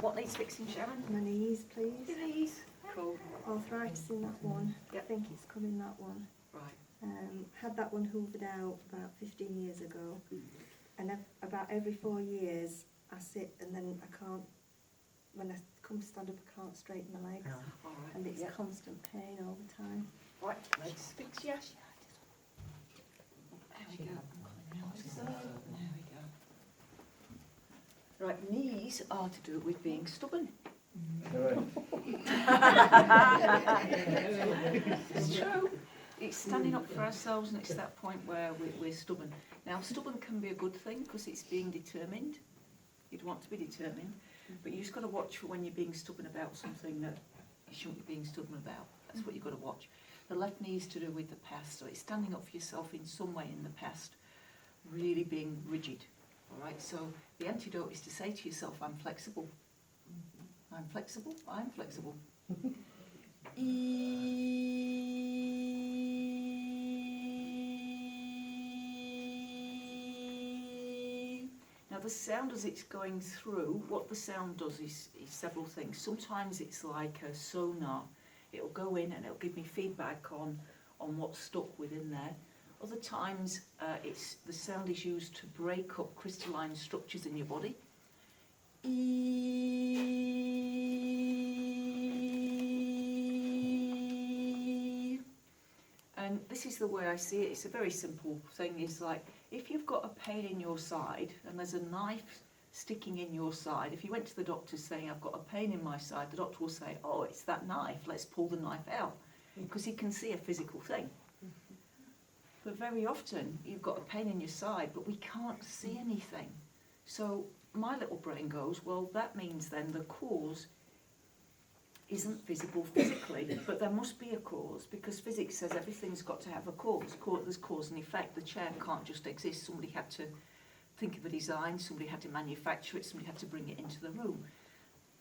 What needs fixing, Sharon? My knees, please. Your knees. Cool. Arthritis in that one. Yep. I think it's come in that one. Right. Had that one hoovered out about 15 years ago. And about every 4 years, I sit and then I can't, when I come to stand up, I can't straighten my legs. All right. And it's Yep. constant pain all the time. Right, legs fix, yes. There we go. So, there we go. Right, knees are to do with being stubborn. It's true. It's standing up for ourselves, and it's that point where we're stubborn. Now, stubborn can be a good thing because it's being determined. You'd want to be determined, but you just got to watch for when you're being stubborn about something that you shouldn't be being stubborn about. That's what you've got to watch. The left knee is to do with the past, so it's standing up for yourself in some way in the past, really being rigid. All right. So the antidote is to say to yourself, "I'm flexible. I'm flexible. I'm flexible." Now the sound as it's going through, what the sound does is several things. Sometimes it's like a sonar. It'll go in and it'll give me feedback on what's stuck within there. Other times the sound is used to break up crystalline structures in your body. And this is the way I see it. It's a very simple thing. It's like if you've got a pain in your side and there's a knife sticking in your side, if you went to the doctor saying, "I've got a pain in my side," the doctor will say, "Oh, it's that knife, let's pull the knife out," because he can see a physical thing. But very often you've got a pain in your side, but we can't see anything. So my little brain goes, well, that means then the cause isn't visible physically, but there must be a cause, because physics says everything's got to have a cause. There's cause and effect. The chair can't just exist. Somebody had to think of a design, somebody had to manufacture it, somebody had to bring it into the room.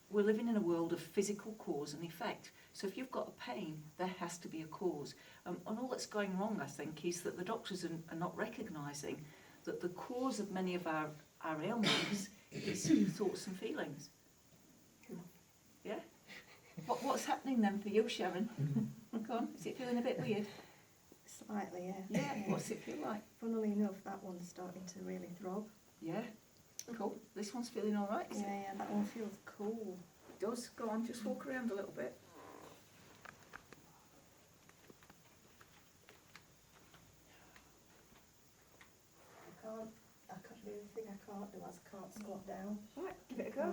We're living in a world of physical cause and effect. So if you've got a pain, there has to be a cause. And all that's going wrong, I think, is that the doctors are not recognising that the cause of many of our ailments is thoughts and feelings. Yeah? What's happening then for you, Sharon? Go on, is it feeling a bit weird? Slightly, yeah. Yeah, what's it feel like? Funnily enough, that one's starting to really throb. Yeah, cool. This one's feeling all right, is it? Yeah, that one feels cool. It does. Go on, just walk around a little bit. I can't do the thing I can't do is I can't squat down. Right, give it a go.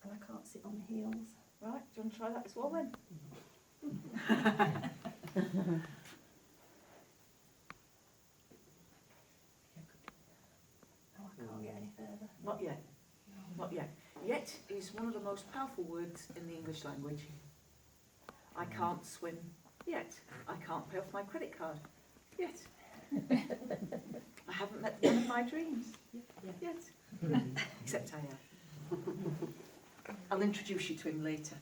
And I can't sit on my heels. Right, do you want to try that as well then? Oh, I can't get any further. Not yet. Not yet. Yet is one of the most powerful words in the English language. I can't swim yet. I can't pay off my credit card yet. I haven't met the man of my dreams yet. Except I am. I'll introduce you to him later.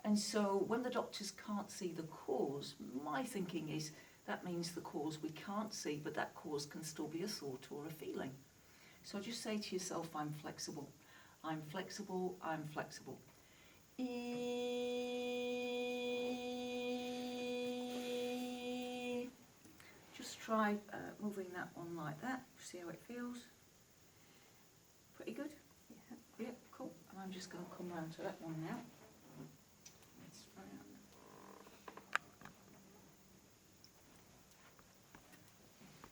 And so when the doctors can't see the cause, my thinking is that means the cause we can't see, but that cause can still be a thought or a feeling. So just say to yourself, I'm flexible. I'm flexible, I'm flexible. Just try moving that one like that, see how it feels. Pretty good? Yeah. Yeah, cool. And I'm just going to come round to that one now. Let's try that.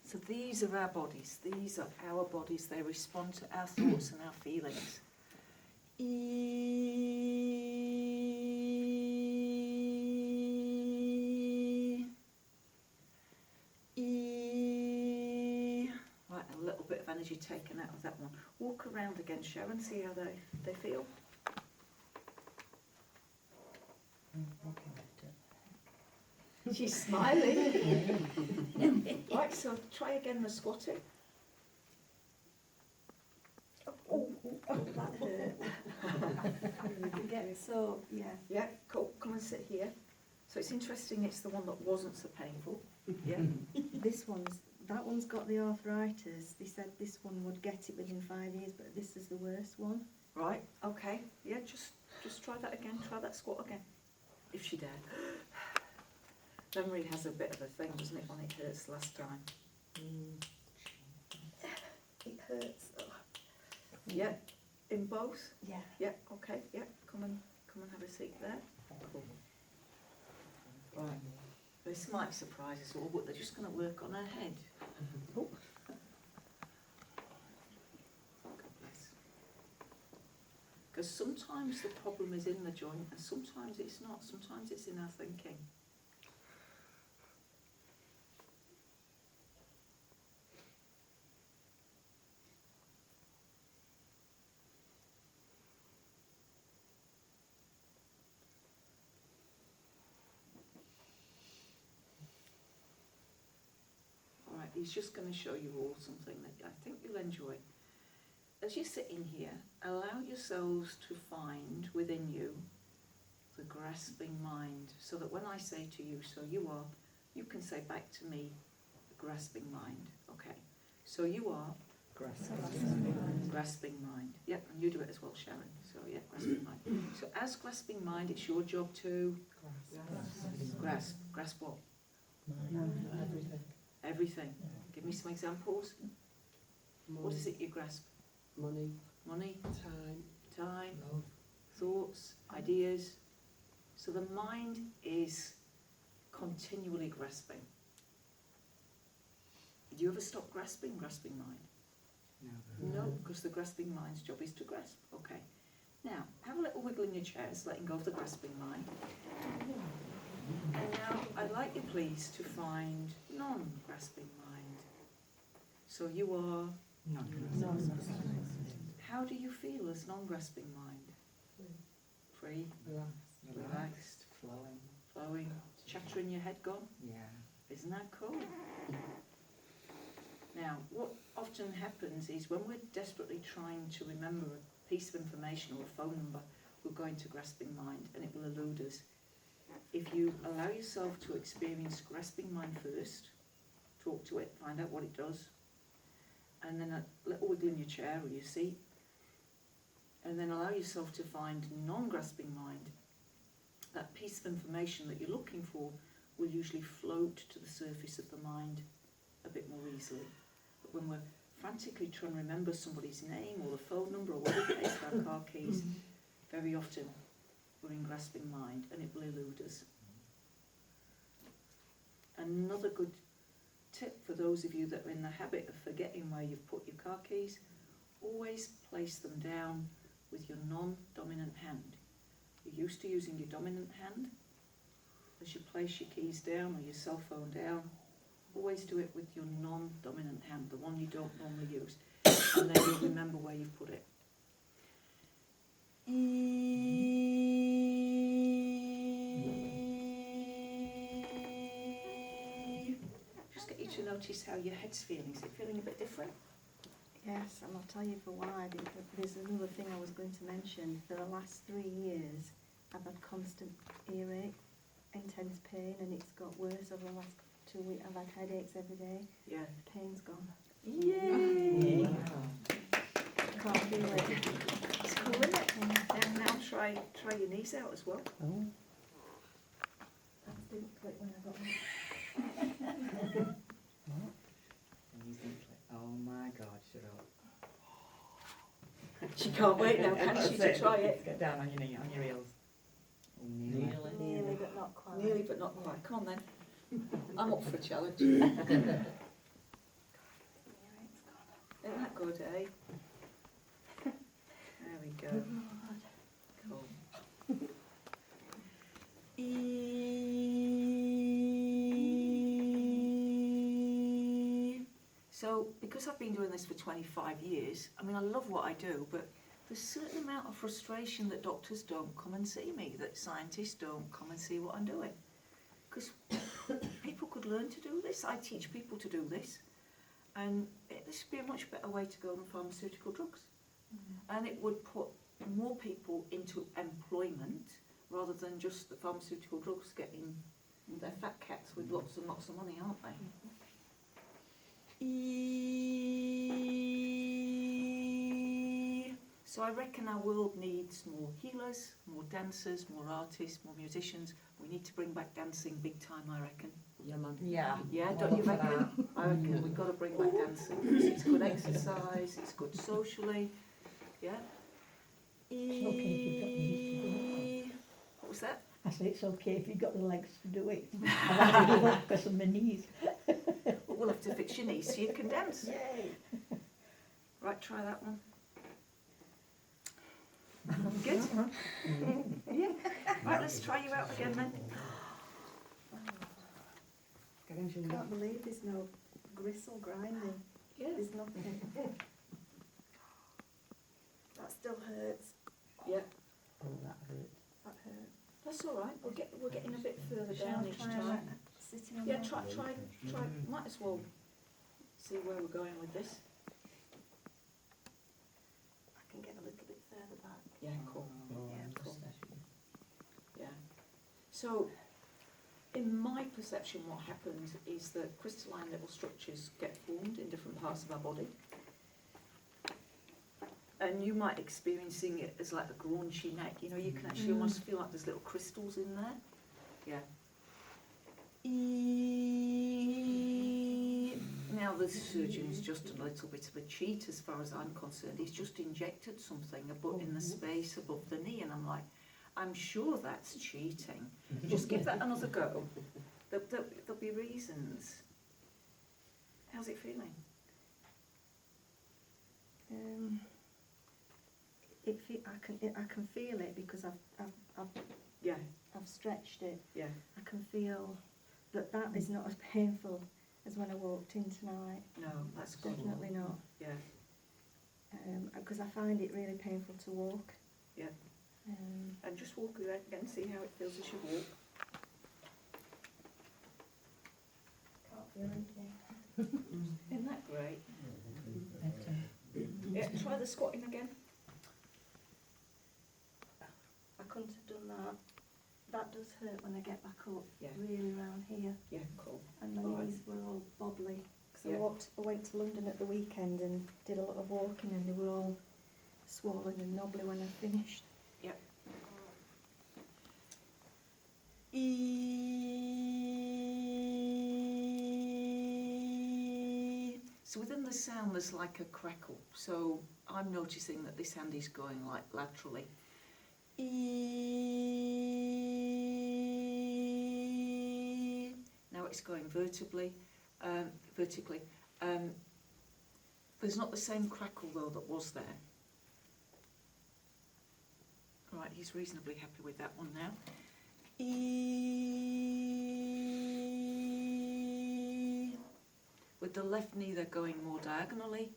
So these are our bodies. These are our bodies. They respond to our thoughts and our feelings. Right, a little bit of energy taken out of that one. Walk around again, Sharon, see how they feel. She's smiling. Right, so try again the squatting. Oh, that hurt. So, yeah. Yeah, cool. Come and sit here. So it's interesting it's the one that wasn't so painful. Yeah. That one's got the arthritis. They said this one would get it within 5 years, but this is the worst one. Right, okay. Yeah, just try that again. Try that squat again. If she dare. Memory has a bit of a thing, doesn't it, when it hurts last time? It hurts. Oh. Yeah, in both? Yeah. Yeah, okay, yeah. Come and have a seat there. Cool. Right. This might surprise us all, but they're just going to work on her head. Oh. God bless. Because sometimes the problem is in the joint and sometimes it's not. Sometimes it's in our thinking. Alright, he's just going to show you all something that I think you'll enjoy. As you're sitting here, allow yourselves to find within you the grasping mind, so that when I say to you, so you are, you can say back to me, the grasping mind. Okay, so you are grasping mind. Yep, and you do it as well, Sharon. So yeah, grasping mind. So as grasping mind, it's your job to grasp. Grasp what? Everything. Everything. Give me some examples. What is it you grasp? Money, Money, time, love. thoughts, ideas. So the mind is continually grasping. Do you ever stop grasping mind? No, because the grasping mind's job is to grasp. Okay. Now, have a little wiggle in your chairs, letting go of the grasping mind. And now, I'd like you please to find non-grasping mind. So you are... How do you feel as non-grasping mind? Free, relaxed, flowing, chatter in your head gone? Yeah. Isn't that cool? Now, what often happens is when we're desperately trying to remember a piece of information or a phone number, we're going to grasping mind and it will elude us. If you allow yourself to experience grasping mind first, talk to it, find out what it does, and then a little wiggle in your chair or your seat, and then allow yourself to find non-grasping mind, that piece of information that you're looking for will usually float to the surface of the mind a bit more easily. But when we're frantically trying to remember somebody's name or the phone number or whatever it is, our car keys, very often we're in grasping mind and it will elude us. Another good tip for those of you that are in the habit of forgetting where you've put your car keys, always place them down with your non-dominant hand. You're used to using your dominant hand. As you place your keys down or your cell phone down, always do it with your non-dominant hand, the one you don't normally use, and then you'll remember where you put it. Just get you to notice how your head's feeling. Is it feeling a bit different? Yes, and I'll tell you for why. There's another thing I was going to mention. For the last 3 years, I've had constant earache, intense pain, and it's got worse over the last 2 weeks. I've had headaches every day. Yeah. The pain's gone. Yay! I can't feel it. It's cool, isn't it? Now try your knees out as well. Oh. That didn't click when I got it. Oh my God, shut up. She can't wait now, can she, to try it? Get down on your knee, on your heels. Oh, nearly. Nearly, but not quite. Nearly, but not quite. Come on then. I'm up for a challenge. The earache's gone. Isn't that good, eh? There we go. Cool. So, because I've been doing this for 25 years, I mean, I love what I do, but there's a certain amount of frustration that doctors don't come and see me, that scientists don't come and see what I'm doing. Because people could learn to do this. I teach people to do this. And this would be a much better way to go than pharmaceutical drugs. And it would put more people into employment rather than just the pharmaceutical drugs getting, they're fat cats with lots and lots of money, aren't they? So I reckon our world needs more healers, more dancers, more artists, more musicians. We need to bring back dancing big time, I reckon. Yeah, man. Yeah. Yeah, Well, don't you for reckon? I reckon we've got to bring back dancing because it's good exercise, it's good socially. Yeah. It's okay if you've got the legs to do it. What was that? I say it's okay if you've got the legs to do it. I've had to give up because of my knees. Well, we'll have to fix your knees so you can dance. Yay! Right, try that one. Good. Yeah. Right, let's try you out again then. Get in, I Julia. can't believe there's no gristle grinding. Yeah. There's nothing. That still hurts. Yeah. Oh, that hurt. That hurt. That's all right. We're getting a bit further Shall down I each try time. like sitting on Yeah, my- try. Might as well see where we're going with this. I can get a little bit further back. Yeah, cool. Oh, Yeah, I'm cool. just there. Yeah. So, in my perception, what happens is that crystalline little structures get formed in different parts of our body. And you might experiencing it as like a graunchy neck. You know, you can actually almost feel like there's little crystals in there. Yeah. Now the surgeon's just a little bit of a cheat as far as I'm concerned. He's just injected something in the space above the knee, and I'm like, I'm sure that's cheating. Just give that another go. There'll be reasons. How's it feeling? I can feel it because Yeah, I've stretched it. yeah. I can feel that is not as painful as when I walked in tonight. No, that's good. Definitely not. Yeah, Because I find it really painful to walk. Yeah. Um, and just walk with it again, see how it feels as you walk. can't feel anything. Isn't that great? Better. Yeah, try the squatting again. I couldn't have done that. That does hurt when I get back up. Yeah. Really around here. Yeah, cool. And my All right. knees were all bobbly. Because Yeah. I went to London at the weekend and did a lot of walking and they were all swollen and knobbly when I finished. So within the sound there's like a crackle. So I'm noticing that this hand is going like laterally. Now it's going vertically. There's not the same crackle though that was there. Right, he's reasonably happy with that one now. With the left knee, they're going more diagonally.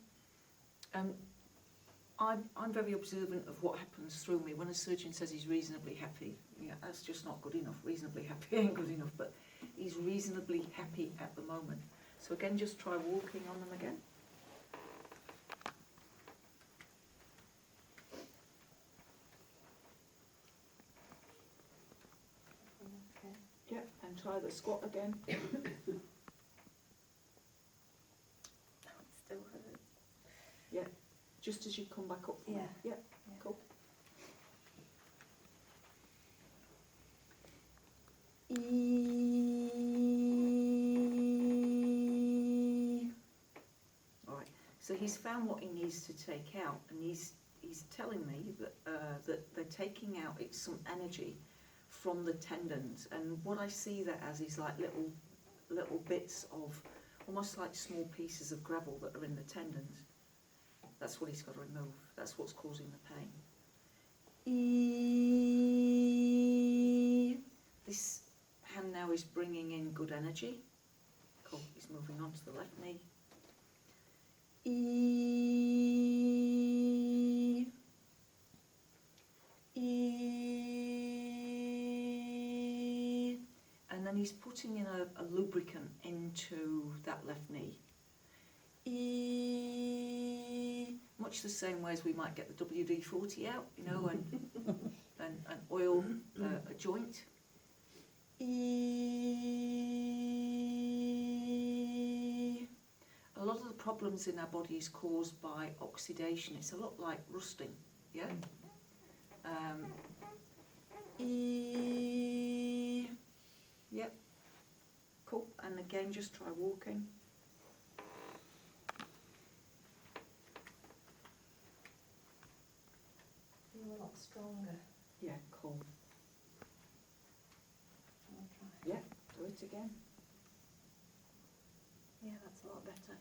I'm very observant of what happens through me. When a surgeon says he's reasonably happy, yeah, that's just not good enough. Reasonably happy ain't good enough, but he's reasonably happy at the moment. So again, just try walking on them again. Okay. Yeah, and try the squat again. It still hurts. Just as you come back up from Yeah. it. Yeah, Yeah. cool. Alright, so he's found what he needs to take out, and he's telling me that that they're taking out some energy from the tendons, and what I see that as is like little bits of, almost like small pieces of gravel that are in the tendons. That's what he's got to remove. That's what's causing the pain. This hand now is bringing in good energy. Cool. He's moving on to the left knee. And then he's putting in a lubricant into that left knee. much the same way as we might get the WD-40 out, you know, and oil a joint. A lot of the problems in our body is caused by oxidation. It's a lot like rusting, yeah? Yep. Cool. And again, just try walking. Feel a lot stronger. Yeah, cool. I'll try. Yeah, do it again. Yeah, that's a lot better.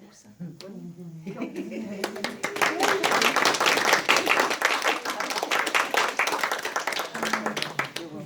Awesome. Brilliant.